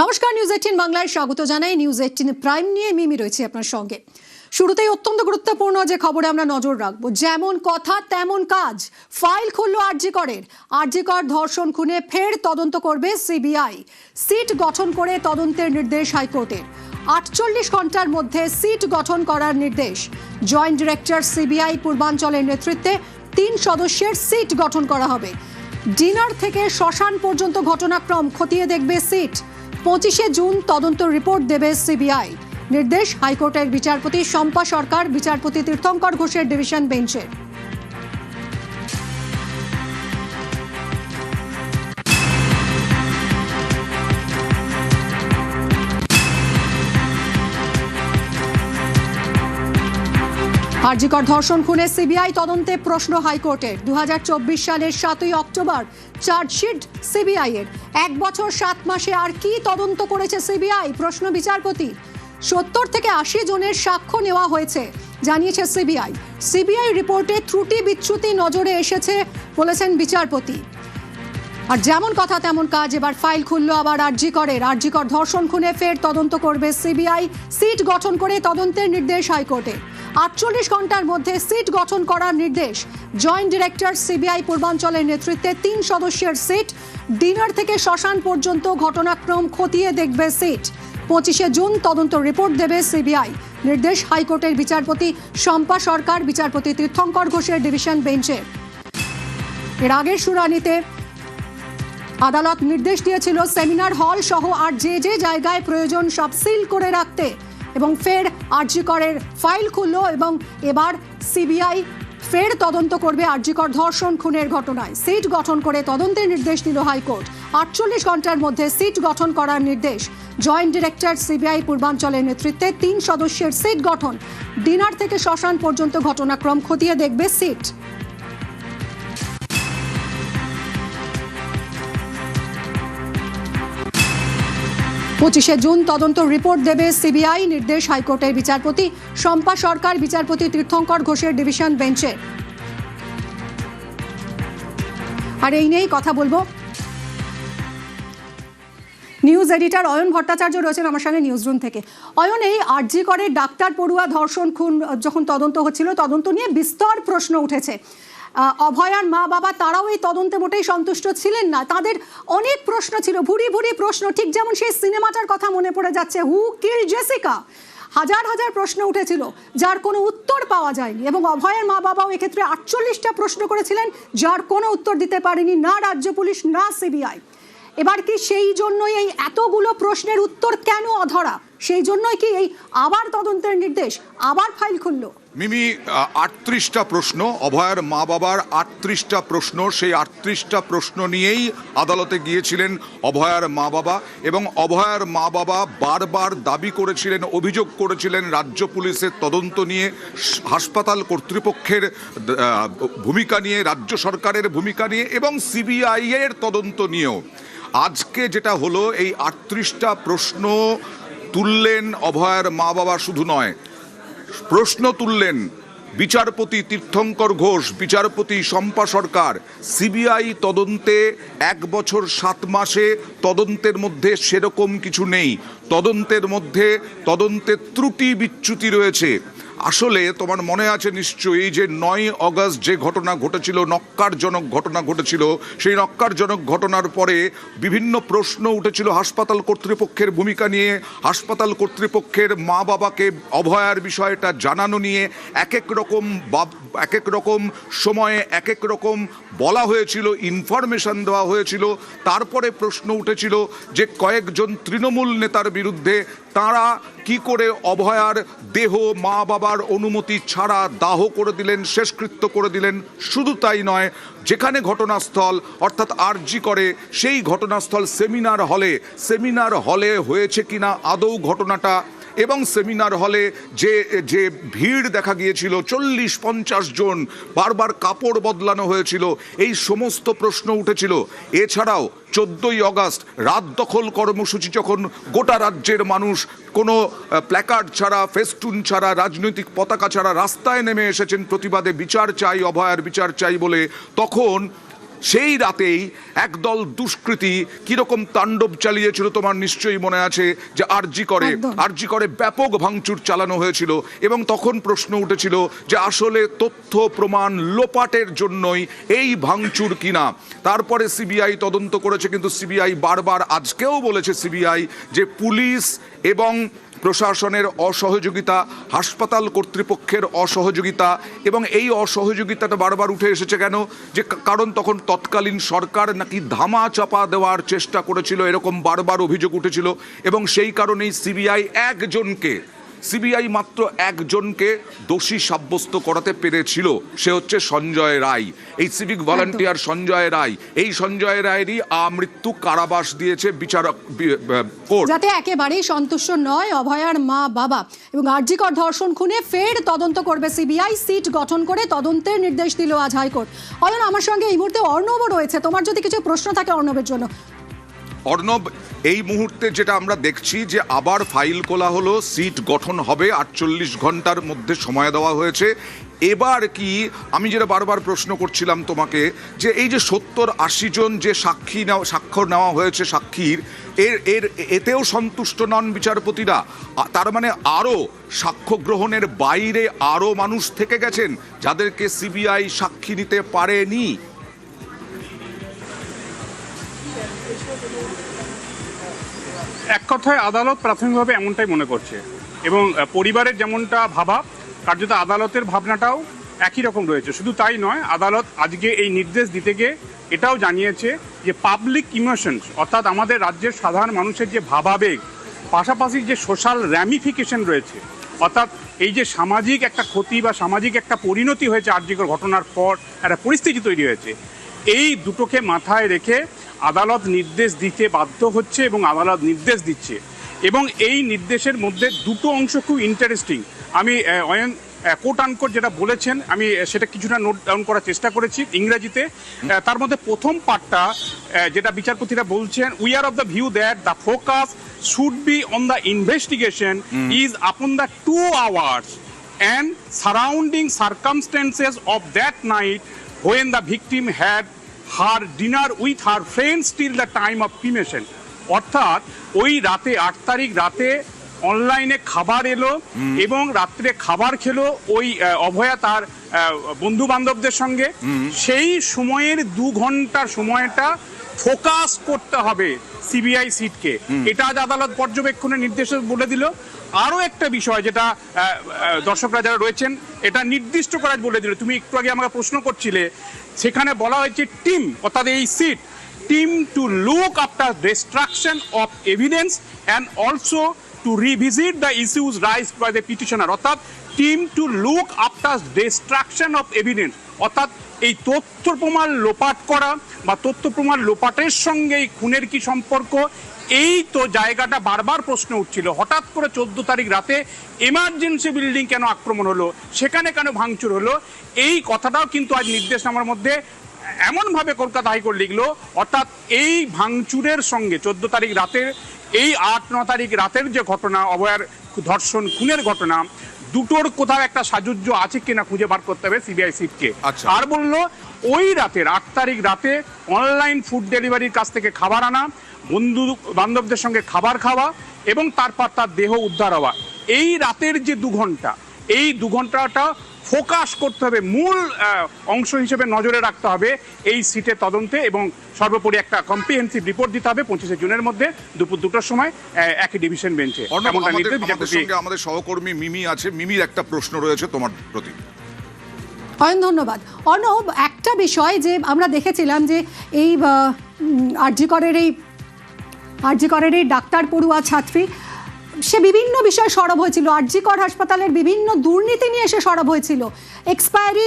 নমস্কার, নিউজ 18 বাংলায় স্বাগত জানাই। নিউজ 18 প্রাইম নিয়ে মিমি রয়েছে আপনার সঙ্গে। শুরুতেই অত্যন্ত গুরুত্বপূর্ণ যে খবরে আমরা নজর রাখবো, যেমন কথা তেমন কাজ। ফাইল খুলল আরজিকর ধর্ষণ খুনে ফের তদন্ত করবে সিবিআই। সিট গঠন করে তদন্তের নির্দেশ হাইকোর্টের। 48 ঘন্টার মধ্যে সিট গঠন করার নির্দেশ। জয়েন্ট ডিরেক্টর সিবিআই পূর্বাঞ্চলের নেতৃত্বে 3 সদস্যের সিট গঠন করা হবে। ডিনার থেকে শ্মশান পর্যন্ত ঘটনাক্রম খতিয়ে দেখবে সিট। 25 জুন তদন্ত রিপোর্ট দেবে সিবিআই। নির্দেশ হাইকোর্টের বিচারপতি শম্পা সরকার, বিচারপতি তীর্থঙ্কর ঘোষের ডিভিশন বেঞ্চের। আরজিকর ধর্ষণ খুনে সিবিআই তদন্তে প্রশ্ন হাইকোর্টের। 2024 সালের 7ই অক্টোবর চার্জশিট সিবিআই এর। 1 বছর 7 মাসে আর কি তদন্ত করেছে সিবিআই, প্রশ্ন বিচারপতি। 70 থেকে 80 জনের সাক্ষ্য নেওয়া হয়েছে জানিয়েছে সিবিআই। সিবিআই রিপোর্টে ত্রুটি বিচ্যুতি নজরে এসেছে বলেছেন বিচারপতি। আর যেমন কথা তেমন কাজ, এবার ফাইল খুলল আবার আরজিকর ধর্ষণ খুনে ফের তদন্ত করবে সিবিআই। সিট গঠন করে তদন্তের নির্দেশ হাইকোর্টে। 48 ঘন্টার মধ্যে সিট গঠন করার নির্দেশ। জয়েন্ট ডিরেক্টর সিবিআই পূর্বাঞ্চলের নেতৃত্বে 3 সদস্যের সিট। ডিনার থেকে শ্মশান পর্যন্ত ঘটনাক্রম খতিয়ে দেখবে সিট। 25 জুন তদন্ত রিপোর্ট দেবে সিবিআই। নির্দেশ হাইকোর্টের বিচারপতি শম্পা সরকার, বিচারপতি তীর্থঙ্কর ঘোষের ডিভিশন বেঞ্চে। এর আগের শুনানিতে আদালত নির্দেশ দিয়েছিল সেমিনার হল সহ আর যে জায়গায় প্রয়োজন সব সিল করে রাখতে, এবং ফের আরজিকরের ফাইল খুলল এবং এবার সিবিআই ফের তদন্ত করবে আরজিকর ধর্ষণ খুনের ঘটনায়। সিট গঠন করে তদন্তের নির্দেশ দিল হাইকোর্ট। 48 ঘন্টার মধ্যে সিট গঠন করার নির্দেশ। জয়েন্ট ডিরেক্টর সিবিআই পূর্বাঞ্চলের নেতৃত্বে 3 সদস্যের সিট গঠন। ডিনার থেকে শ্মশান পর্যন্ত ঘটনাক্রম খতিয়ে দেখবে সিট। পঁচিশে জুন তদন্ত রিপোর্ট দেবে সিবিআই। নির্দেশ হাইকোর্টের বিচারপতি শম্পা সরকার, বিচারপতি তীর্থঙ্কর ঘোষের ডিভিশন বেঞ্চে। আর এই নিয়েই কথা বলবো। নিউজ এডিটর অয়ন ভট্টাচার্য রয়েছেন আমার সঙ্গে নিউজ রুম থেকে। অয়ন, এই আরজিকরের ডাক্তার পড়ুয়া ধর্ষণ খুন যখন তদন্ত হচ্ছিল, তদন্ত নিয়ে বিস্তর প্রশ্ন উঠেছে। অভয়ার মা বাবা তারাও এই তদন্তে মোটেই সন্তুষ্ট ছিলেন না। তাদের অনেক প্রশ্ন ছিল, ভুরি ভুরি প্রশ্ন। ঠিক যেমন সেই সিনেমাটার কথা মনে পড়ে যাচ্ছে, হু কিল জেসিকা। হাজার হাজার প্রশ্ন উঠেছিল যার কোনো উত্তর পাওয়া যায়নি, এবং অভয়ের মা বাবাও এক্ষেত্রে 48টা প্রশ্ন করেছিলেন যার কোনো উত্তর দিতে পারেনি না রাজ্য পুলিশ না সিবিআই। এবার কি সেই জন্যই এই এতগুলো প্রশ্নের উত্তর কেন অধরা, সেই জন্যই কি এই আবার তদন্তের নির্দেশ, আবার ফাইল খুললো? মিমি, 38টা প্রশ্ন, অভয়ার মা বাবার 38টা প্রশ্ন। সেই 38টা প্রশ্ন নিয়েই আদালতে গিয়েছিলেন অভয়ার মা বাবা, এবং অভয়ার মা বাবা বারবার দাবি করেছিলেন, অভিযোগ করেছিলেন রাজ্য পুলিশের তদন্ত নিয়ে, হাসপাতাল কর্তৃপক্ষের ভূমিকা নিয়ে, রাজ্য সরকারের ভূমিকা নিয়ে, এবং সিবিআই এর তদন্ত নিয়েও। আজকে যেটা হলো, এই 38টা প্রশ্ন তুললেন অভয়ার মা বাবা, শুধু নয়, প্রশ্ন তুললেন বিচারপতি তীর্থঙ্কর ঘোষ, বিচারপতি শম্পা সরকার। সিবিআই তদন্তে 1 বছর 7 মাসে তদন্তের মধ্যে সেরকম কিছু নেই। তদন্তের ত্রুটি বিচ্যুতি রয়েছে। আসলে তোমার মনে আছে নিশ্চয়ই যে 9 অগস্ট যে ঘটনা ঘটেছিল, নক্কারজনক ঘটনা ঘটেছিল, সেই নক্কারজনক ঘটনার পরে বিভিন্ন প্রশ্ন উঠেছিল হাসপাতাল কর্তৃপক্ষের ভূমিকা নিয়ে, হাসপাতাল কর্তৃপক্ষের মা বাবাকে অভয়ার বিষয়টা জানানো নিয়ে। এক এক রকম সময়ে এক এক রকম বলা হয়েছিল, ইনফরমেশন দেওয়া হয়েছিল। তারপরে প্রশ্ন উঠেছিল যে কয়েকজন তৃণমূল নেতার বিরুদ্ধে, তারা কি করে অভয়ার দেহ মা বাবার অনুমতি ছাড়া দাহ করে দিলেন, শেষকৃত্য করে দিলেন। শুধু তাই নয়, যেখানে ঘটনাস্থল অর্থাৎ আরজিকরে, সেই ঘটনাস্থল সেমিনার হলে হয়েছে কিনা আদৌ ঘটনাটা, এবং সেমিনার হলে যে ভিড় দেখা গিয়েছিল 40-50 জন, বারবার কাপড় বদলানো হয়েছিল, এই সমস্ত প্রশ্ন উঠেছিল। এছাড়াও 14ই অগস্ট রাত দখল কর্মসূচি, যখন গোটা রাজ্যের মানুষ কোনো প্ল্যাকার্ড ছাড়া, ফেস্টুন ছাড়া, রাজনৈতিক পতাকা ছাড়া রাস্তায় নেমে এসেছেন প্রতিবাদে, বিচার চাই, অভয়ার বিচার চাই বলে, তখন সেই রাতেই একদল দুষ্কৃতী কিরকম তাণ্ডব চালিয়েছিল তোমার নিশ্চয়ই মনে আছে, যে আরজি করে ব্যাপক ভাঙচুর চালানো হয়েছিল। এবং তখন প্রশ্ন উঠেছিল যে আসলে তথ্য প্রমাণ লোপাটের জন্যই এই ভাঙচুর কিনা। তারপরে সিবিআই তদন্ত করেছে, কিন্তু সিবিআই বারবার আজকেও বলেছে সিবিআই যে পুলিশ এবং প্রশাসনের অসহযোগিতা, হাসপাতাল কর্তৃপক্ষের অসহযোগিতা, এবং এই অসহযোগিতাটা বারবার উঠে এসেছে কেন, যে কারণ তখন তৎকালীন সরকার নাকি ধামা চাপা দেওয়ার চেষ্টা করেছিল, এরকম বারবার অভিযোগ উঠেছিল। এবং সেই কারণেই সিবিআই মাত্র একজনকে দোষী সাব্যস্ত করাতে পেরেছিল, সে হচ্ছে সঞ্জয় রায়, এই সিভিক ভলান্টিয়ার সঞ্জয় রায়। এই সঞ্জয় রায়েরই আমৃত্যু কারাবাস দিয়েছে বিচারক কোর্ট। যাতে একেবারেই সন্তুষ্ট নয় অভয়ার মা বাবা। এবং আরজিকর ধর্ষণ খুনে ফের তদন্ত করবে সিবিআই, সিট গঠন করে তদন্তের নির্দেশ দিল আজ হাইকোর্ট। অয়ন, আমার সঙ্গে এই মুহূর্তে অর্ণবও রয়েছে, তোমার যদি কিছু প্রশ্ন থাকে অর্ণবের জন্য। অর্ণব, এই মুহূর্তে যেটা আমরা দেখছি যে আবার ফাইল খোলা হলো, সিট গঠন হবে, 48 ঘন্টার মধ্যে সময় দেওয়া হয়েছে। এবার কি, আমি যেটা বারবার প্রশ্ন করছিলাম তোমাকে, যে এই যে 70-80 জন যে স্বাক্ষর নেওয়া হয়েছে সাক্ষীর, এতেও সন্তুষ্ট নন বিচারপতিরা? তার মানে আরও সাক্ষ্য গ্রহণের বাইরে আরও মানুষ থেকে গেছেন যাদেরকে সিবিআই সাক্ষী নিতে পারেনি। এক কথায় আদালত প্রাথমিকভাবে এমনটাই মনে করছে, এবং পরিবারের যেমনটা ভাবা, কার্যত আদালতের ভাবনাটাও একই রকম রয়েছে। শুধু তাই নয়, আদালত আজকে এই নির্দেশ দিতে গিয়ে এটাও জানিয়েছে যে পাবলিক ইমোশনস, অর্থাৎ আমাদের রাজ্যের সাধারণ মানুষের যে ভাবাবেগ, পাশাপাশি যে সোশ্যাল র্যামিফিকেশন রয়েছে, অর্থাৎ এই যে সামাজিক একটা ক্ষতি বা সামাজিক একটা পরিণতি হয়েছে আরজিকর ঘটনার পর, একটা পরিস্থিতি তৈরি হয়েছে, এই দুটোকে মাথায় রেখে আদালত নির্দেশ দিতে বাধ্য হচ্ছে এবং আদালত নির্দেশ দিচ্ছে। এবং এই নির্দেশের মধ্যে দুটো অংশ খুব ইন্টারেস্টিং। আমি অয়ন কোট আনকোট যেটা বলেছেন, আমি সেটা কিছুটা নোট ডাউন করার চেষ্টা করেছি ইংরেজিতে। তার মধ্যে প্রথম পার্টটা যেটা বিচারপতিরা বলছেন, we are of the view that the focus should be on the investigation is upon the 2 hours and surrounding circumstances of that night when the victim had her dinner with her friends till the time of cremation। অর্থাৎ ওই রাতে 8 তারিখ রাতে অনলাইনে খাবার এলো এবং রাত্রে খাবার খেলো ওই অভয়া তার বন্ধু বান্ধবদের সঙ্গে। সেই সময়ের 2 ঘন্টার সময়টা ফোকাস করতে হবে সিবিআই সিটকে, এটা আজ আদালত পর্যবেক্ষণের নির্দেশে বলে দিল। আরও একটা বিষয় যেটা দর্শকরা যারা রয়েছেন এটা নির্দিষ্ট করা বলে দিল, তুমি একটু আগে আমাকে প্রশ্ন করছিলে, সেখানে বলা হয়েছে টিম, অর্থাৎ এই SIT team to look after destruction of evidence and also to revisit the issues raised by the petitioner. অর্থাৎ team to look after destruction of evidence, অর্থাৎ এই তথ্য প্রমাণ লোপাট করা বা তথ্য প্রমাণ লোপাটের সঙ্গে এই খুনের কি সম্পর্ক, এই তো জায়গাটা বারবার প্রশ্ন উঠছিল। হঠাৎ করে 14 তারিখ রাতে এমার্জেন্সি বিল্ডিং কেন আক্রমণ হলো, সেখানে কেন ভাঙচুর হলো, এই কথাটাও কিন্তু আজ নির্দেশনামার মধ্যে এমনভাবে কলকাতা হাইকোর্ট লিখলো, অর্থাৎ এই ভাঙচুরের সঙ্গে 14 তারিখ রাতের এই 8-9 তারিখ রাতের যে ঘটনা, অভয়ার ধর্ষণ খুনের ঘটনা, দুটোর কোথাও একটা সাযুজ্য আছে কিনা খুঁজে বার করতে হবে সিবিআই সিটকে। আর বললো ওই রাতের 8 তারিখ রাতে অনলাইন ফুড ডেলিভারির কাছ থেকে খাবার আনা, বন্ধু বান্ধবদের সঙ্গে খাবার খাওয়া এবং তারপর তার দেহ উদ্ধার হওয়া, এই রাতের যে 2 ঘন্টা, এই 2 ঘন্টাটা ফোকাস করতে হবে, মূল অংশ হিসেবে নজরে রাখতে হবে এই সিটের তদন্তে, এবং সর্বোপরি একটা কম্প্রিহেন্সিভ রিপোর্ট দিতে হবে 25শে জুনের মধ্যে দুপুর 2টোর সময় একই ডিভিশন বেঞ্চে। আমাদের সহকর্মী মিমি আছে, মিমির একটা প্রশ্ন রয়েছে তোমার প্রতি। অয়ন, ধন্যবাদ। অর্ণব, একটা বিষয় যে আমরা দেখেছিলাম যে এই আরজিকরের এই ডাক্তার পড়ুয়া ছাত্রী, সে বিভিন্ন বিষয়ে সরব হয়েছিল, আরজিকর হাসপাতালের বিভিন্ন দুর্নীতি নিয়ে সে সরব হয়েছিল, এক্সপায়ারি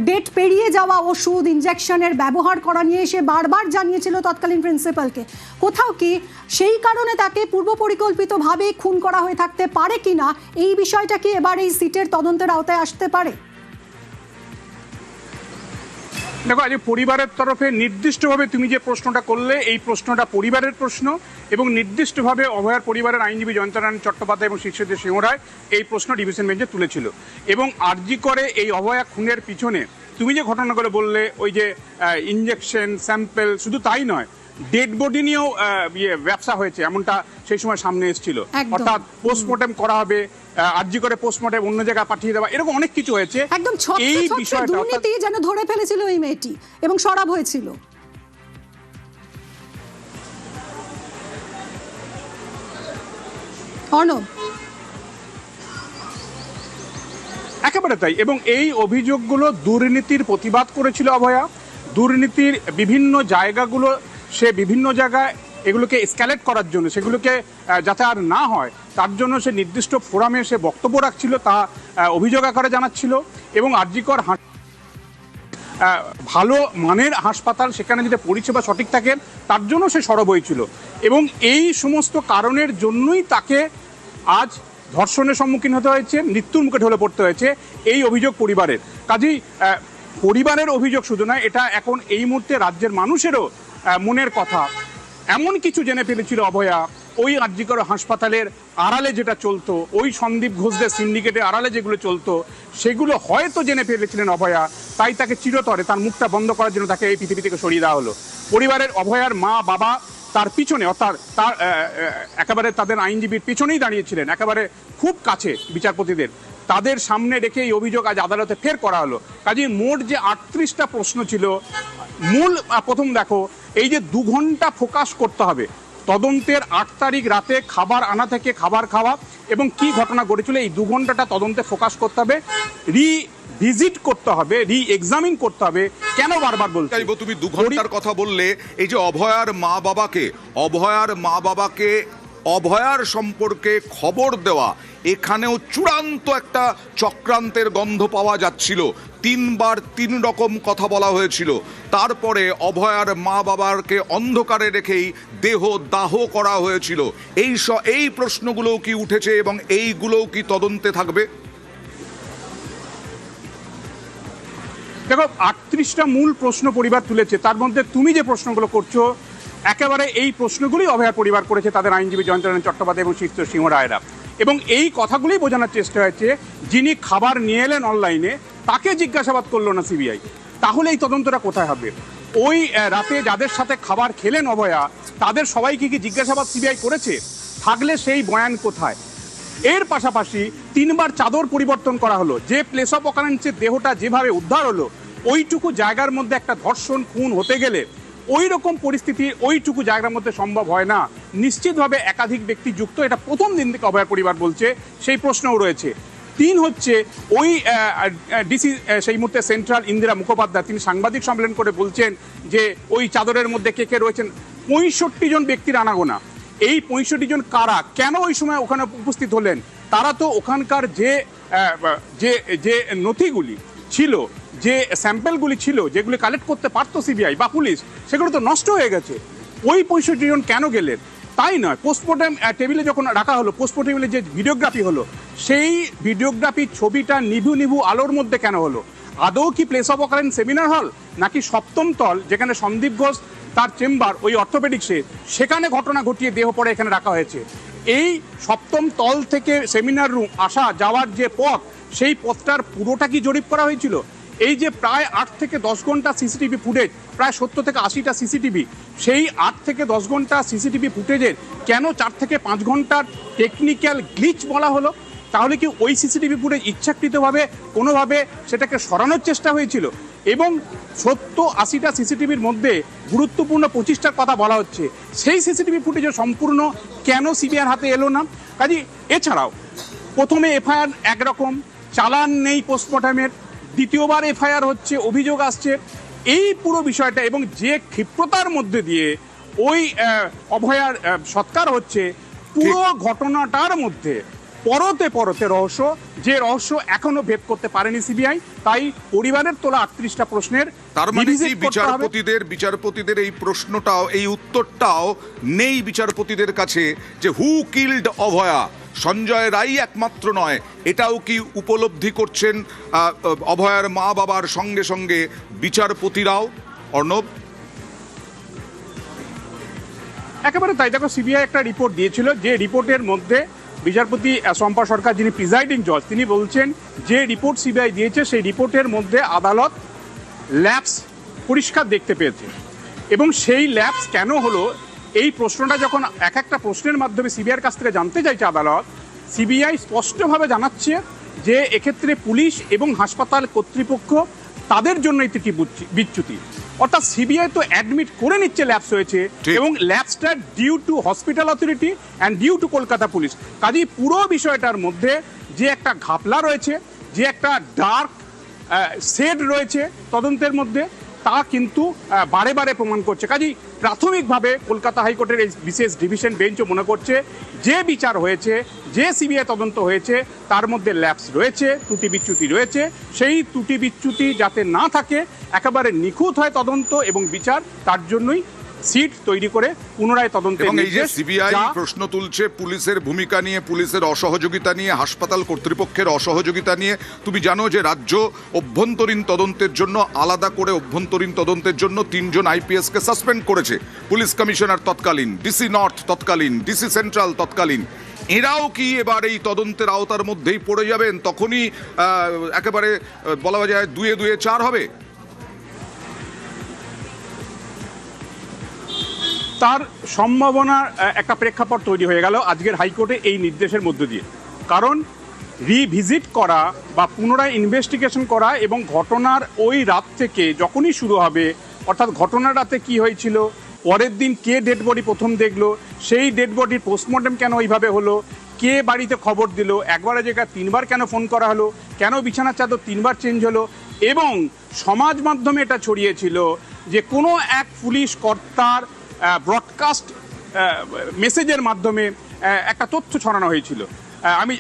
ডেট পেরিয়ে যাওয়া ওষুধ, ইনজেকশনের ব্যবহার করা নিয়ে সে বারবার জানিয়েছিল তৎকালীন প্রিন্সিপালকে। কোথাও কি সেই কারণে তাকে পূর্ব পরিকল্পিতভাবে খুন করা হয়ে থাকতে পারে কিনা, এই বিষয়টা কি এবার এই সিটের তদন্তের আওতায় আসতে পারে? দেখো, আজ পরিবারের তরফে নির্দিষ্টভাবে তুমি যে প্রশ্নটা করলে, এই প্রশ্নটা পরিবারের প্রশ্ন, এবং নির্দিষ্টভাবে অভয়ার পরিবারের আইনজীবী জয়ন্তনারায়ণ চট্টোপাধ্যায় এবং শীর্ষদেশ সিংহ রায় এই প্রশ্ন ডিভিশন বেঞ্চে তুলেছিল। এবং আরজি করে এই অভয়া খুনের পিছনে তুমি যে ঘটনাগুলো বললে, ওই যে ইনজেকশন স্যাম্পল, শুধু তাই নয়, ডেড বডি নিয়েও ব্যবসা হয়েছে, এমনটা সেই সময় সামনে এসেছিল। একদম। অর্থাৎ পোস্টমর্টেম করা হবে, আরজি করে পোস্টমর্টেম অন্য জায়গায় পাঠিয়ে দেওয়া, এরকম অনেক কিছু হয়েছে। একদম ছত্রে ছত্রে দুর্নীতি যেন ধরে ফেলেছিল এই মেয়েটি এবং সরব হয়েছিল। অর্ণব, একেবারে তাই। এবং এই অভিযোগগুলো দুর্নীতির প্রতিবাদ করেছিল অভয়া। দুর্নীতির বিভিন্ন জায়গাগুলো সে বিভিন্ন জায়গায় এগুলোকে এসক্যালেট করার জন্য, সেগুলোকে যাতে আর না হয় তার জন্য সে নির্দিষ্ট ফোরামে সে বক্তব্য রাখছিল, তা অভিযোগ আকারে জানাচ্ছিল। এবং আরজিকর ভালো মানের হাসপাতাল, সেখানে যদি পরিষেবা সঠিক থাকে তার জন্য সে সরব হয়েছিল। এবং এই সমস্ত কারণের জন্যই তাকে আজ ধর্ষণের সম্মুখীন হতে হয়েছে, মৃত্যুর মুখে ঢলে পড়তে হয়েছে। এই অভিযোগ পরিবারের। কাজেই পরিবারের অভিযোগ শুধু নয়, এটা এখন এই মুহূর্তে রাজ্যের মানুষেরও মনের কথা। এমন কিছু জেনে ফেলেছিল অভয়া, ওই আরজিকর হাসপাতালের আড়ালে যেটা চলতো, ওই সন্দীপ ঘোষদের সিন্ডিকেটের আড়ালে যেগুলো চলতো, সেগুলো হয়তো জেনে ফেলেছিলেন অভয়া। তাই তাকে চিরতরে তার মুখটা বন্ধ করার জন্য তাকে এই পৃথিবী থেকে সরিয়ে দেওয়া হলো। পরিবারের অভয়ার মা বাবা তার পিছনে, অর্থাৎ তার একেবারে তাদের আইনজীবীর পিছনেই দাঁড়িয়েছিলেন, একেবারে খুব কাছে বিচারপতিদের। তাদের সামনে রেখে এই অভিযোগ আজ আদালতে ফের করা হলো। কাজে মোট যে 38টা প্রশ্ন ছিল, মূল প্রথম দেখো, এই যে 2 ঘন্টা ফোকাস করতে হবে তদন্তের 8 তারিখ রাতে খাবার আনা থেকে খাবার খাওয়া এবং কি ঘটনা ঘটেছিল, এই 2 ঘন্টাটা তদন্তে ফোকাস করতে হবে, ভিজিট করতে হবে, এক্সামিন করতে হবে। কেন বারবার বলছি, তুমি 2 ঘন্টার কথা বললে, এই যে অভয়ার মা বাবাকে অভয়ার সম্পর্কে খবর দেওয়া, এখানেও চূড়ান্ত একটা চক্রান্তের গন্ধ পাওয়া যাচ্ছিল। 3 বার 3 রকম কথা বলা হয়েছিল। তারপরে অভয়ার মা বাবাকে অন্ধকারে রেখেই দেহ দাহ করা হয়েছিল। এই প্রশ্নগুলোও কি উঠেছে এবং এইগুলোও কি তদন্তে থাকবে? দেখো, 38টা মূল প্রশ্ন পরিবার তুলেছে, তার মধ্যে তুমি যে প্রশ্নগুলো করছো একেবারে এই প্রশ্নগুলি অভয়ার পরিবার করেছে, তাদের আইনজীবী জয়ন্তনারায়ণ চট্টোপাধ্যায় এবং শীর্ষ সিংহ রায়রা। এবং এই কথাগুলি বোঝানোর চেষ্টা হয়েছে, যিনি খাবার নিয়ে এলেন অনলাইনে তাকে জিজ্ঞাসাবাদ করলো না সিবিআই, তাহলে এই তদন্তটা কোথায় হবে? ওই রাতে যাদের সাথে খাবার খেলেন অভয়া, তাদের সবাইকে কি জিজ্ঞাসাবাদ সিবিআই করেছে? থাকলে সেই বয়ান কোথায়? এর পাশাপাশি 3 বার চাদর পরিবর্তন করা হলো। যে প্লেস অফ অকারেন্সের দেহটা যেভাবে উদ্ধার হলো, ওইটুকু জায়গার মধ্যে একটা ধর্ষণ খুন হতে গেলে ওই রকম পরিস্থিতি ওইটুকু জায়গার মধ্যে সম্ভব হয় না। নিশ্চিতভাবে একাধিক ব্যক্তি যুক্ত, এটা প্রথম দিন থেকে অভয়ার পরিবার বলছে, সেই প্রশ্নও রয়েছে। 3 হচ্ছে ওই ডিসি সেই মুহূর্তে সেন্ট্রাল ইন্দিরা মুখোপাধ্যায়, তিনি সাংবাদিক সম্মেলন করে বলছেন যে ওই চাদরের মধ্যে কে কে রয়েছেন, 65 জন ব্যক্তির আনাগোনা। এই 65 জন কারা, কেন ওই সময় ওখানে উপস্থিত হলেন? তারা তো ওখানকার যে নথিগুলি ছিল, যে স্যাম্পেলগুলি ছিল, যেগুলি কালেক্ট করতে পারতো সিবিআই বা পুলিশ, সেগুলো তো নষ্ট হয়ে গেছে। ওই 65 জন কেন গেলেন? তাই নয়, পোস্টমর্টেম টেবিলে যখন রাখা হলো, পোস্টমর্টেম টেবিলে যে ভিডিওগ্রাফি হলো, সেই ভিডিওগ্রাফির ছবিটা নিভু আলোর মধ্যে কেন হলো? আদৌ কি place of occurrence seminar hall, নাকি 7ম তল যেখানে সন্দীপ ঘোষ তার চেম্বার ওই অর্থোপেডিক্সে, সেখানে ঘটনা ঘটিয়ে দেহ পরে এখানে রাখা হয়েছে? এই 7ম তল থেকে সেমিনার রুম আসা যাওয়ার যে পথ, সেই পথটার পুরোটা কি জরিপ করা হয়েছিল? এই যে প্রায় 8 থেকে 10 ঘন্টা সিসিটিভি ফুটেজ, প্রায় 70 থেকে 80টা সিসিটিভি, সেই 8 থেকে 10 ঘন্টা সিসিটিভি ফুটেজের কেন 4 থেকে 5 ঘন্টার টেকনিক্যাল গ্লিচ বলা হলো? তাহলে কি ওই সিসিটিভি ফুটেজ ইচ্ছাকৃতভাবে কোনোভাবে সেটাকে সরানোর চেষ্টা হয়েছিল? এবং 70-80টা সিসিটিভির মধ্যে গুরুত্বপূর্ণ 25টার কথা বলা হচ্ছে, সেই সিসিটিভি ফুটেজে সম্পূর্ণ কেন সিবিআইয়ের হাতে এলো না? কাজে এছাড়াও প্রথমে এফআইআর একরকম, চালান নেই পোস্টমর্টমের, দ্বিতীয়বার এফআইআর হচ্ছে, অভিযোগ আসছে, এই পুরো বিষয়টা এবং যে ক্ষিপ্রতার মধ্যে দিয়ে ওই অভয়ার সৎকার হচ্ছে, পুরো ঘটনাটার মধ্যে পরতে রহস্য, যে রহস্য এখনো ভেদ করতে পারেনি সিবিআই। তাই পরিবারের তোলা 38টা প্রশ্নের, তার মানে কি বিচারপতিদের এই প্রশ্নটাও, এই উত্তরটাও নেই বিচারপতিদের কাছে, যে হু কিল্ড অভয়া? সঞ্জয় রায় একমাত্র নয়, এটাও কি উপলব্ধি করছেন অভয়ার মা বাবার সঙ্গে সঙ্গে বিচারপতিরাও? অর্ণব, একেবারে তাই। দেখো, সিবিআই একটা রিপোর্ট দিয়েছিল, যে রিপোর্টের মধ্যে বিচারপতি শম্পা সরকার, যিনি প্রিজাইডিং জজ, তিনি বলছেন যে রিপোর্ট সিবিআই দিয়েছে, সেই রিপোর্টের মধ্যে আদালত ল্যাপস পরিষ্কার দেখতে পেয়েছে। এবং সেই ল্যাপস কেন হলো, এই প্রশ্নটা যখন এক একটা প্রশ্নের মাধ্যমে সিবিআইয়ের কাছ থেকে জানতে চাইছে আদালত, সিবিআই স্পষ্টভাবে জানাচ্ছে যে এক্ষেত্রে পুলিশ এবং হাসপাতাল কর্তৃপক্ষ তাদের জন্য এই ত্রুটি বিচ্যুতি। অর্থাৎ সিবিআই তো অ্যাডমিট করে নিচ্ছে ল্যাপস হয়েছে, এবং ল্যাপসটা due to hospital authority and due to Kolkata police. কাজেই পুরো বিষয়টার মধ্যে যে একটা ঘাপলা রয়েছে, যে একটা ডার্ক শেড রয়েছে তদন্তের মধ্যে, তা কিন্তু বারে বারে প্রমাণ করছে। কাজেই প্রাথমিকভাবে কলকাতা হাইকোর্টের এই বিশেষ ডিভিশন বেঞ্চও মনে করছে যে বিচার হয়েছে, যে সিবিআই তদন্ত হয়েছে, তার মধ্যে ল্যাপস রয়েছে, ত্রুটি বিচ্যুতি রয়েছে। সেই ত্রুটি বিচ্যুতি যাতে না থাকে, একেবারে নিখুঁত হয় তদন্ত এবং বিচার, তার জন্যই সিট তৈরি করে পুনরায় তদন্তের এবং এই যে নির্দেশ। সিবিআই প্রশ্ন তুলছে পুলিশের ভূমিকা নিয়ে, পুলিশের অসহযোগিতা নিয়ে, হাসপাতাল কর্তৃপক্ষের অসহযোগিতা নিয়ে। তুমি জানো যে রাজ্য অভ্যন্তরীণ তদন্তের জন্য আলাদা করে অভ্যন্তরীণ তদন্তের জন্য 3 জন আইপিএস কে সাসপেন্ড করেছে। পুলিশ কমিশনার তৎকালীন, ডিসি নর্থ তৎকালীন, ডিসি সেন্ট্রাল তৎকালীন। এরাও কি এবার এই তদন্তের আওতার মধ্যেই পড়ে যাবেন? তখনই একেবারে বলা যায় 2 2 4 হবে। তার সম্ভাবনার একটা প্রেক্ষাপট তৈরি হয়ে গেল আজকের হাইকোর্টে এই নির্দেশের মধ্য দিয়ে। কারণ রিভিজিট করা বা পুনরায় ইনভেস্টিগেশন করা এবং ঘটনার ওই রাত থেকে যখনই শুরু হবে, অর্থাৎ ঘটনার রাতে কি হয়েছিল, পরের দিন কে ডেড বডি প্রথম দেখলো, সেই ডেড বডির পোস্টমর্টম কেন ওইভাবে হলো, কে বাড়িতে খবর দিল, একবারের জায়গায় 3বার কেন ফোন করা হলো, কেন বিছানার চাদর 3বার চেঞ্জ হলো, এবং সমাজ মাধ্যমে এটা ছড়িয়েছিল যে কোনো এক পুলিশ কর্তার ব্রডকাস্ট মেসেজের মাধ্যমে একটা তথ্য ছড়ানো হয়েছিল। আমি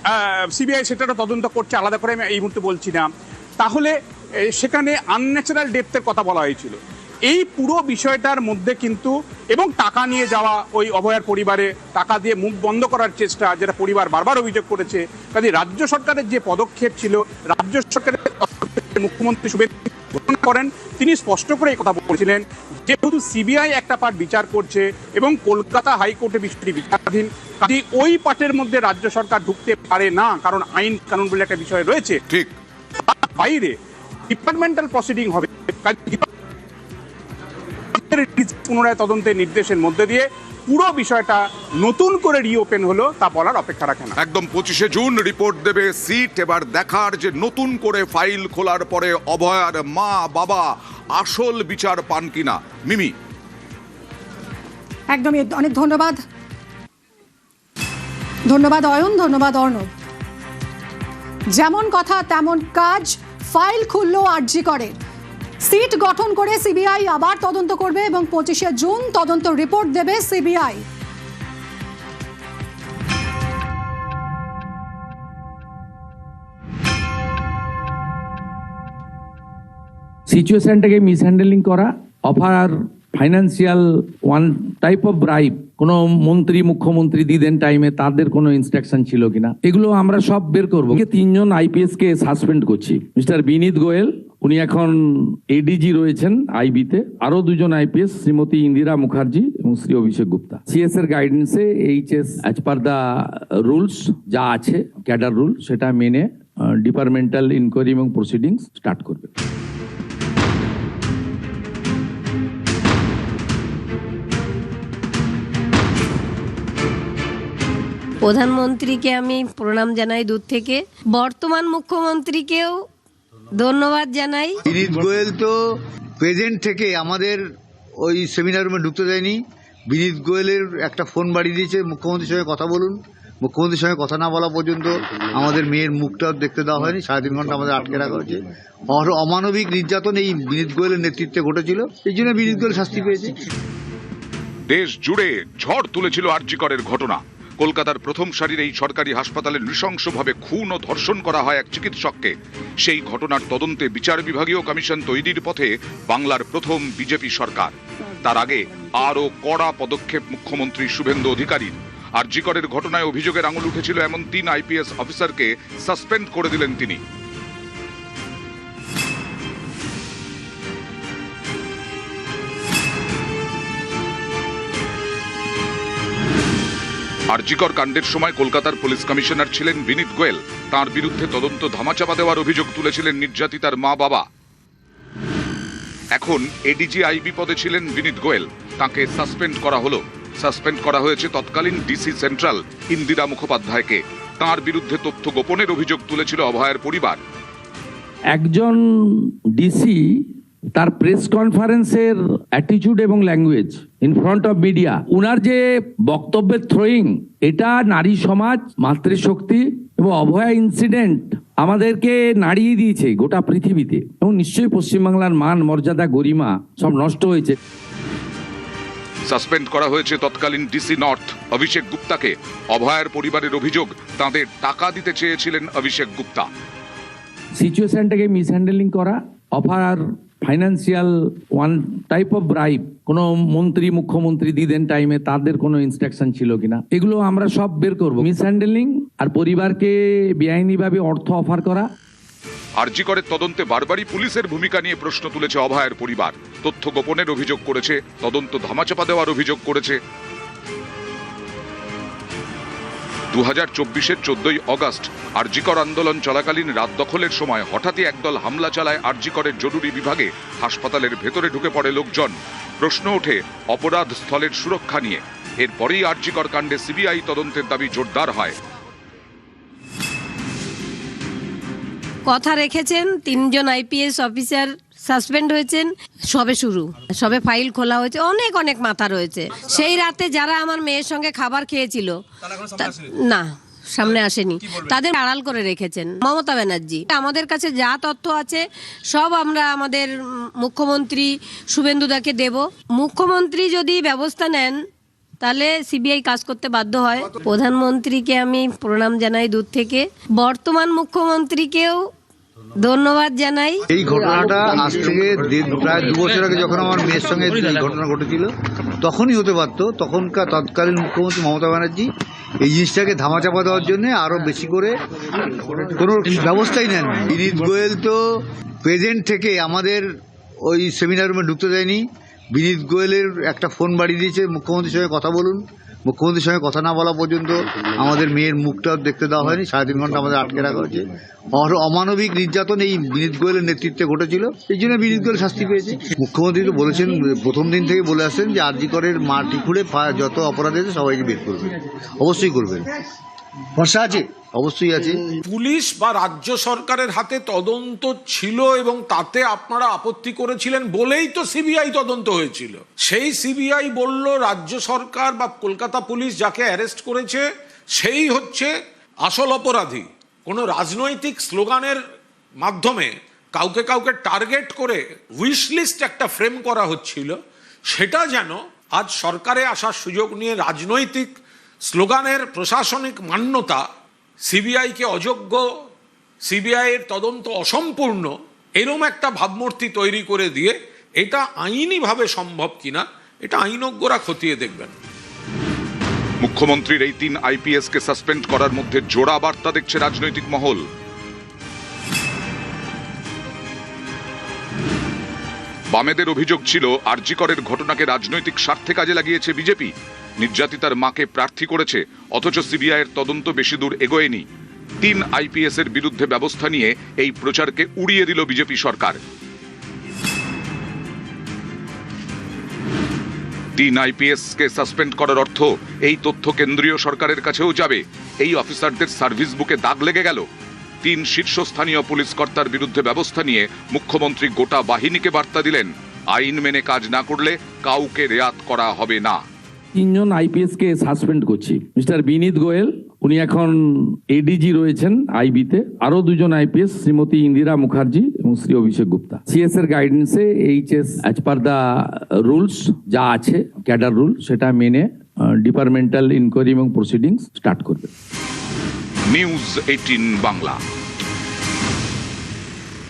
সিবিআই সেটারও তদন্ত করছে, আলাদা করে আমি এই মুহূর্তে বলছি না। তাহলে সেখানে আনন্যাচারাল ডেথের কথা বলা হয়েছিল। এই পুরো বিষয়টার মধ্যে কিন্তু, এবং টাকা নিয়ে যাওয়া ওই অভয়ার পরিবারে, টাকা দিয়ে মুখ বন্ধ করার চেষ্টা, যেটা পরিবার বারবার অভিযোগ করেছে। কাজে রাজ্য সরকারের যে পদক্ষেপ ছিল, রাজ্য সরকারের মুখ্যমন্ত্রী শুভেন্দু ঘোষণা করেন, তিনি স্পষ্ট করে এই কথা বলেছিলেন যেহেতু সিবিআই একটা পার্ট বিচার করছে এবং কলকাতা হাইকোর্টে বিষয়টি বিচারাধীন, কাজে ওই পার্টের মধ্যে রাজ্য সরকার ঢুকতে পারে না, কারণ আইন কানুন বলে একটা বিষয় রয়েছে। ঠিক, তার বাইরে ডিপার্টমেন্টাল প্রসিডিং হবে। পুনরায় তদন্তের নির্দেশের মধ্যে দিয়ে পুরো বিষয়টা নতুন করে রিওপেন হলো, তা বলার অপেক্ষা রাখে না। একদম 25শে জুন রিপোর্ট দেবে সিট। এবার দেখার যে নতুন করে ফাইল খোলার পরে অভয়ার মা বাবা আসল বিচার পান কিনা। মিমি, একদমই, অনেক ধন্যবাদ। ধন্যবাদ অয়ন, ধন্যবাদ অর্ণব। যেমন কথা তেমন কাজ, ফাইল খুললো আরজি করে, সিট গঠন করে সিবিআই আবার তদন্ত করবে এবং 25শে জুন তদন্ত রিপোর্ট দেবে সিবিআই। সিচুয়েশনটাকে মিসহ্যান্ডেলিং করা, offer financial one type of bribe, কোনো মন্ত্রী মুখ্যমন্ত্রী দিদেন টাইমে তাদের কোনো ইনস্ট্রাকশন ছিল কিনা, এগুলো আমরা সব বের করবো। 3 জন আইপিএস কে সাসপেন্ড করছি। মিস্টার বিনীত গোয়েল, উনি এখন এডিজি রয়েছেন আইবিতে। আরো 2 জন আইপিএস, শ্রীমতী ইন্দিরা মুখার্জি এবং শ্রী অভিষেক গুপ্তা। সিএস এর গাইডেন্সে HS as per the rules যা আছে, ক্যাডার রুল, সেটা মেনে ডিপার্টমেন্টাল ইনকোয়ারি এবং প্রসিডিংস স্টার্ট করবে। প্রধানমন্ত্রীকে আমি প্রণাম জানাই দূর থেকে, বর্তমান মুখ্যমন্ত্রীকেও ধন্যবাদ জানাই। বিনীত গোয়েল তো প্রেজেন্ট থেকে আমাদের ওই সেমিনার রুমে ঢুকতে দেয়নি। বিনীত গোয়েলের একটা ফোন বাড়িয়ে দিয়েছে, মুখ্যমন্ত্রীর সঙ্গে কথা বলুন। মুখ্যমন্ত্রীর সঙ্গে কথা না বলা পর্যন্ত আমাদের মেয়ের মুখটাও দেখতে দেওয়া হয়নি। 3.5 ঘন্টা আমাদের আটকে রাখা হয়েছে। অমানবিক নির্যাতন এই বিনীত গোয়েলের নেতৃত্বে ঘটেছিল, এই জন্য বিনীত গোয়েল শাস্তি পেয়েছে। দেশ জুড়ে ঝড় তুলেছিল আরজি করের ঘটনা। কলকাতার প্রথম সারির এই সরকারি হাসপাতালে নৃশংসভাবে খুন ও ধর্ষণ করা হয় এক চিকিৎসককে। সেই ঘটনার তদন্তে বিচার বিভাগীয় কমিশন তৈরির পথে বাংলার প্রথম বিজেপি সরকার। তার আগে আরও কড়া পদক্ষেপ মুখ্যমন্ত্রী শুভেন্দু অধিকারীর। আরজি করের ঘটনায় অভিযোগের আঙুল উঠেছিল এমন 3 আইপিএস অফিসারকে সাসপেন্ড করে দিলেন তিনি। আরজিকর কাণ্ডের সময় কলকাতার পুলিশ কমিশনার ছিলেন বিনীত গোয়েল। তার বিরুদ্ধে তদন্ত ধামাচাপা দেওয়ার অভিযোগ তুলেছিলেন নির্যাতিতার মা বাবা। এখন এডিজি আইবি পদে ছিলেন বিনীত গোয়েল, তাকে সাসপেন্ড করা হলো। সাসপেন্ড করা হয়েছে তৎকালীন ডিসি সেন্ট্রাল ইন্দিরা মুখোপাধ্যায়কে। তার বিরুদ্ধে তথ্য গোপনের অভিযোগ তুলেছিল অভয়ের পরিবার। একজন ডিসি তার প্রেস কনফারেন্সের অ্যাটিটিউড এবং language in front of media, উনার যে বক্তব্যের থ্রোয়িং, এটা নারী সমাজ, মাতৃশক্তি এবং অভয়া ইনসিডেন্ট আমাদেরকে নাড়িয়ে দিয়েছে গোটা পৃথিবীতে, এবং নিশ্চয়ই পশ্চিমবাংলার মান মর্যাদা গরিমা সব নষ্ট হয়েছে। সাসপেন্ড করা হয়েছে তৎকালীন ডিসি নর্থ অভিষেক গুপ্তাকে। অভয়ের পরিবারের অভিযোগ, তাদের টাকা দিতে চেয়েছিলেন অভিষেক গুপ্তা। সিচুয়েশনটাকে মিসহ্যান্ডেলিং করা, offer financial one type of bribe, কোনো মন্ত্রী মুখ্যমন্ত্রী দিদেন টাইমে তাদের কোনো ইনস্ট্রাকশন ছিল কিনা, এগুলো আমরা সব বের করব। মিসহ্যান্ডেলিং আর পরিবারকে বেআইনিভাবে অর্থ অফার করা। আরজি করের তদন্তে বারবারই পুলিশের ভূমিকা নিয়ে প্রশ্ন তুলেছে অভয়ের পরিবার। তথ্য গোপনের অভিযোগ করেছে, তদন্ত ধামাচাপা দেওয়ার অভিযোগ করেছে। 2024-এর 14ই অগস্ট আরজি কর আন্দোলন চলাকালীন রাত দখলের সময় হঠাৎই একদল হামলা চালায় আরজি করের জরুরি বিভাগে। হাসপাতালের ভেতরে ঢুকে পড়ে লোকজন। প্রশ্ন ওঠে অপরাধ স্থলের সুরক্ষা নিয়ে। এরপরেই আরজি কর কাণ্ডে সিবিআই তদন্তের দাবি জোরদার হয়। কথা রেখেছেন, 3 জন আইপিএস অফিসার সাসপেন্ড হয়েছেন, সবে শুরু, সবে ফাইল খোলা হয়েছে, অনেক অনেক মাথা রয়েছে। সেই রাতে যারা আমার মেয়ের সঙ্গে খাবার খেয়েছিল, না সামনে আসেনি, তাদের আড়াল করে রেখেছেন মমতা ব্যানার্জি। আমাদের কাছে যা তথ্য আছে সব আমরা আমাদের মুখ্যমন্ত্রী শুভেন্দুদাকে দেব। মুখ্যমন্ত্রী যদি ব্যবস্থা নেন তাহলে সিবিআই কাজ করতে বাধ্য হয়। প্রধানমন্ত্রীকে আমি প্রণাম জানাই দূর থেকে, বর্তমান মুখ্যমন্ত্রীকেও ধন্যবাদ জানাই। এই ঘটনাটা আজ থেকে প্রায় 2 বছর আগে যখন আমার মেয়ের সঙ্গে এই ঘটনা ঘটেছিল তখনই হতে পারত। তখনকার তৎকালীন মুখ্যমন্ত্রী মমতা ব্যানার্জি এই জিনিসটাকে ধামাচাপা দেওয়ার জন্য আরো বেশি করে কোনো ব্যবস্থাই নেন। বিনীত গোয়েল তো প্রেজেন্ট থেকে আমাদের ওই সেমিনার রুমে ঢুকতে দেয়নি। বিনীত গোয়েলের একটা ফোন বাড়িয়ে দিয়েছে, মুখ্যমন্ত্রীর সঙ্গে কথা বলুন। মুখ্যমন্ত্রীর সঙ্গে কথা না বলা পর্যন্ত আমাদের মেয়ের মুখটাও দেখতে দেওয়া হয়নি। 3.5 ঘন্টা আমাদের আটকে রাখা হয়েছে। অমানবিক নির্যাতন এই বিনীত গোয়েলের নেতৃত্বে ঘটেছিল, এই জন্য বিনীত গোয়েল শাস্তি পেয়েছে। মুখ্যমন্ত্রী তো বলেছেন, প্রথম দিন থেকে বলে আসছেন যে আরজি করের মাটি খুঁড়ে যত অপরাধ আছে সবাইকে বের করবেন। অবশ্যই করবেন। ভরসা আছে, অবশ্যই আছে। পুলিশ বা রাজ্য সরকারের হাতে তদন্ত ছিল এবং তাতে আপনারা আপত্তি করেছিলেন বলেই তো সিবিআই তদন্ত হয়েছিল। সেই সিবিআই বলল রাজ্য সরকার বা কলকাতা পুলিশ যাকে অ্যারেস্ট করেছে সেই হচ্ছে আসল অপরাধী। কোনো রাজনৈতিক স্লোগানের মাধ্যমে কাউকে কাউকে টার্গেট করে উইশ লিস্ট একটা ফ্রেম করা হচ্ছিল, সেটা যেন আজ সরকারে আসার সুযোগ নিয়ে রাজনৈতিক স্লোগানের প্রশাসনিক মান্যতা, সিবিআইকে অযোগ্য, সিবিআইয়ের তদন্ত অসম্পূর্ণ, এরম একটা ভাবমূর্তি তৈরি করে দিয়ে এটা আইনিভাবে সম্ভব কিনা এটা আইনজ্ঞরা খতিয়ে দেখবেন। মুখ্যমন্ত্রীর এই 3 আইপিএসকে সাসপেন্ড করার মধ্যে জোড়া বার্তা দেখছে রাজনৈতিক মহল। বামেদের অভিযোগ ছিল আরজি করের ঘটনাকে রাজনৈতিক স্বার্থে কাজে লাগিয়েছে বিজেপি। নির্যাতিতার মাকে প্রার্থী করেছে, অথচ সিবিআইয়ের তদন্ত বেশি দূর এগোয়নি। 3 আইপিএস এর বিরুদ্ধে ব্যবস্থা নিয়ে এই প্রচারকে উড়িয়ে দিল বিজেপি সরকার। 3 আইপিএস কে সাসপেন্ড করার অর্থ এই তথ্য কেন্দ্রীয় সরকারের কাছেও যাবে। এই অফিসারদের সার্ভিস বুকে দাগ লেগে গেল। 3 শীর্ষস্থানীয় পুলিশ কর্তার বিরুদ্ধে ব্যবস্থা নিয়ে মুখ্যমন্ত্রী গোটা বাহিনীকে বার্তা দিলেন, আইন মেনে কাজ না করলে কাউকে রেয়াত করা হবে না। 3 জন আইপিএস কে সাসপেন্ড করছি। মিস্টার বিনীত গোয়েল, উনি এখন এডিজি রয়েছেন আইবিতে। আরো 2 জন আইপিএস, শ্রীমতী ইন্দিরা মুখার্জি এবং শ্রী অভিষেক গুপ্তা। সিএস এর গাইডেন্সে HS as per the rules যা আছে, ক্যাডার রুল, সেটা মেনে ডিপার্টমেন্টাল ইনকোয়ারি এবং প্রসিডিংস স্টার্ট করবে। নিউজ 18 বাংলা।